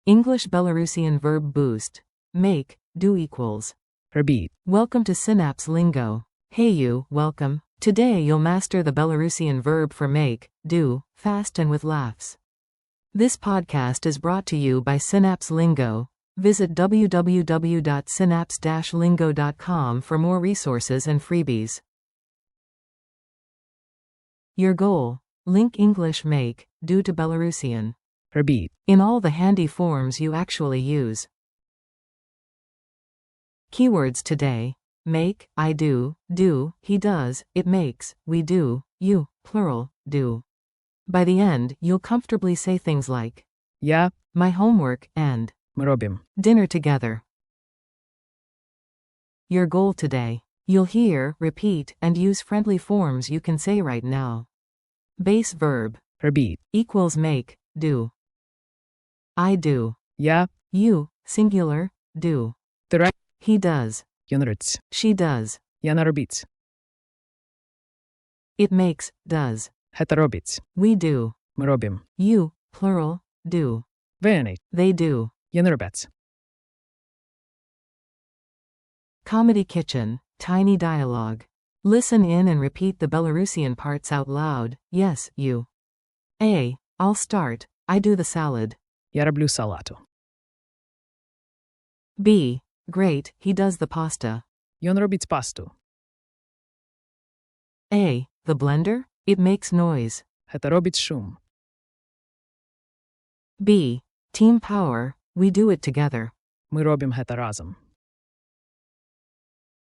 English Belarusian verb boost. Make, do equals. Робіть. Welcome to Synapse Lingo. Hey you, welcome. Today you'll master the Belarusian verb for make, do, fast and with laughs. This podcast is brought to you by Synapse Lingo. Visit www.synapse-lingo.com for more resources and freebies. Your goal. Link English make, do to Belarusian. Робіть. In all the handy forms you actually use. Keywords today. Make, I do, he does, it makes, we do, you, plural, do. By the end, you'll comfortably say things like Я. my homework and Ми робимо. dinner together. Your goal today. You'll hear, repeat, and use friendly forms you can say right now. Base verb. Робіть. Equals make, do. I do. Я. You, singular, do. Ти робиш. He does. Він робить. She does. Я не робіть. It makes, does. Це робить. We do. Ми робимо. You, plural, do. Вони. They do. Я не роблять. Comedy Kitchen, tiny dialogue. Listen in and repeat the Belarusian parts out loud. Yes, you. A. I'll start. I do the salad. Я роблю салату. B. Great, he does the pasta. Він робить пасту. A. The blender? It makes noise. Це робить шум. B. Team power, we do it together. Ми робимо це разом.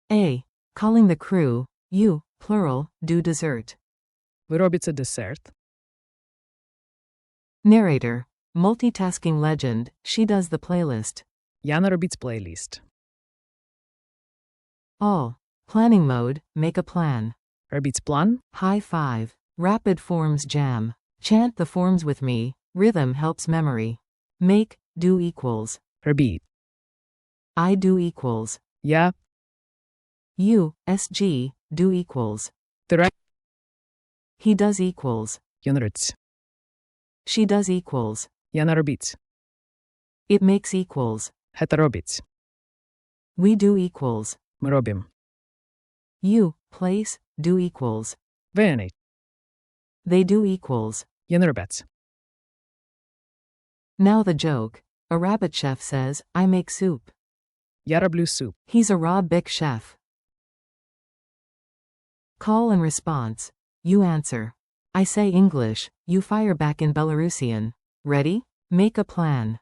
A. Calling the crew, you, plural, do dessert. Ви робите десерт. Narrator. Multitasking legend, she does the playlist. Я не робить плейліст. All. Planning mode, make a plan. Робіть план. Ch.5. Rapid forms jam. Chant the forms with me, rhythm helps memory. Make, do equals. Робіть. I do equals. Я. You, SG, do equals. Ти робиш. He does equals. Він робить. She does equals. Я не робить. It makes equals. Це робить. We do equals. Ми робимо. You, place, do equals. Вони. They do equals. Я не роблять. Now the joke. A rabbit chef says, I make soup. Я роблю суп. He's a raw big chef. Call and response. You answer. I say English, you fire back in Belarusian. Ready? Make a plan.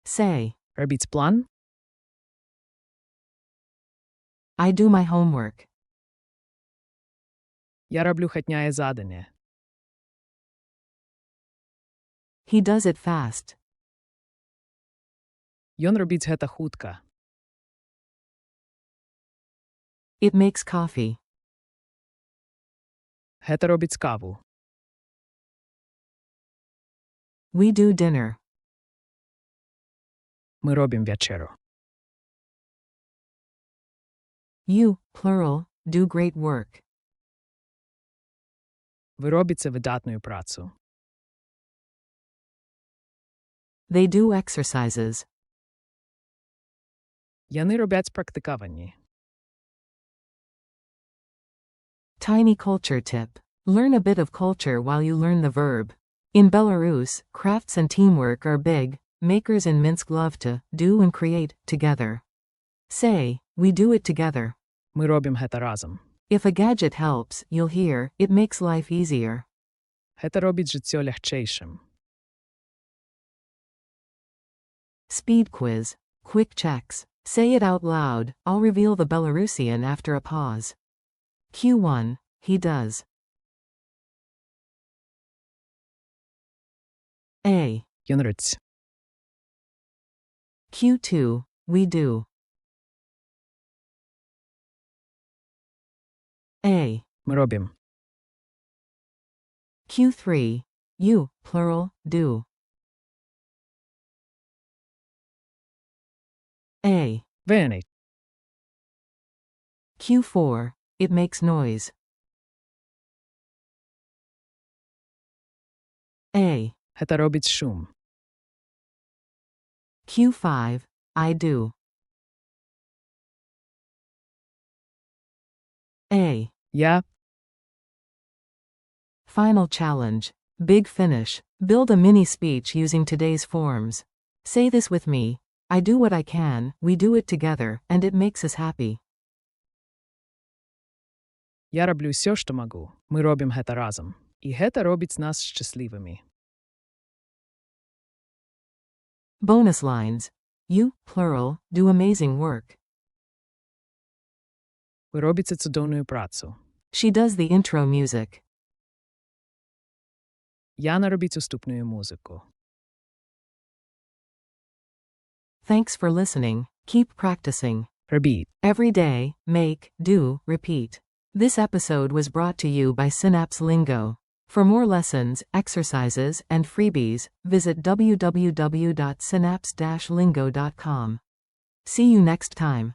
Say. Робіть план. I do my homework. Я роблю хатняє задання. He does it fast. Він робить це хутко. It makes coffee. Це робить каву. We do dinner. Ми робимо вечерю. You, plural, do great work. Ви робите видатну працю. They do exercises. Вони роблять практиковані. Tiny culture tip. Learn a bit of culture while you learn the verb. In Belarus, crafts and teamwork are big. Makers in Minsk love to do and create together. Say, we do it together. Ми робимо це разом. If a gadget helps, you'll hear, it makes life easier. Це робить життя легчейшим. Speed quiz. Quick checks. Say it out loud. I'll reveal the Belarusian after a pause. Q1. He does. A. Він робить. Q2. We do. A. Ми робимо. Q3. You, plural, do. A. Вони. Q4. It makes noise. A. Це робить шум. Q5, I do. A. Я Final challenge. Big finish. Build a mini speech using today's forms. Say this with me. I do what I can, we do it together, and it makes us happy. Я роблю все, що можу. Ми робимо гэта разом. І гэта робіць нас щасливими. Bonus lines. You, plural, do amazing work. Ви робіце цудовну працю. She does the intro music. Яна робить уступну музику. Thanks for listening. Keep practicing. Робіть. Every day, make, do, repeat. This episode was brought to you by Synapse Lingo. For more lessons, exercises, and freebies, visit www.synapse-lingo.com. See you next time.